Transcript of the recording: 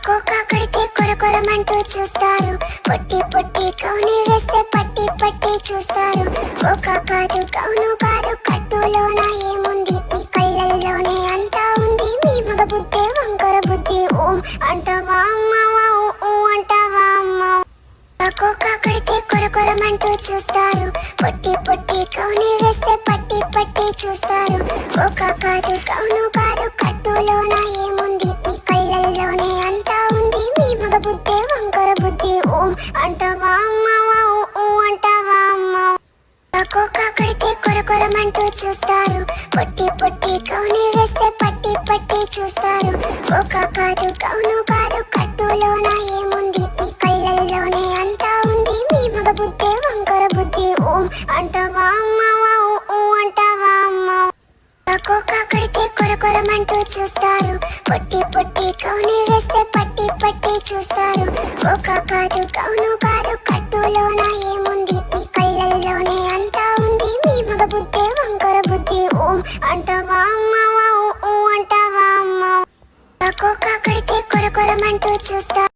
కోక కడితే కొరకొరమంటూ చూస్తారు. పొట్టి పొట్టి కౌని వేస్తే పట్టి పట్టి చూస్తారు. కోక కాదు కౌను కాదు కట్టులోన ఏముంది, మీ కళ్ళల్లోనే అంతా ఉంది. మీ మగ బుద్ధే వంకర బుద్ధి. ఓ అంటావా అమ్మావా, ఓ అంటావా అమ్మా. కోక కడితే కొరకొరమంటూ చూస్తారు. పొట్టి పొట్టి కౌని వేస్తే పట్టి పట్టి చూస్తారు. కోక కాదు కౌను కాదు కట్టులోన ఏముంది, మీ కళ్ళల్లోనే అంతా ఉంది. మీ మగ బుద్ధే వంకర బుద్ధి. ఓ అంటావా అమ్మావా, ఓ అంటావా అమ్మా. కోక కడితే కొరకొరమంటూ చూస్తారు. పొట్టి పొట్టి కౌని వేస్తే పట్టి పట్టి చూస్తారు. కోక కాదు కౌను కాదు కట్టులోన ఏముంది, మీ కళ్ళల్లోనే అంతా ఉంది. మీ మగ బుద్ధే వంకర బుద్ధి. ఓ అంటావా అమ్మావా, ఓ అంటావా అమ్మా. కోక కడితే కొరకొరమంటూ చూస్తారు. పొట్టి పొట్టి కౌని వేస్తే పట్టి పట్టి చూస్తారు. కోక కాదు కౌను కాదు కట్టులోన ఏముంది, మీ కళ్ళల్లోనే అంతా ఉంది. మీ మగ బుద్ధే వంకర బుద్ధి. ఓ అంటావా అమ్మావా, ఓ అంటావా అమ్మా. కోక కడితే కొరకొరమంటూ చూస్తారు.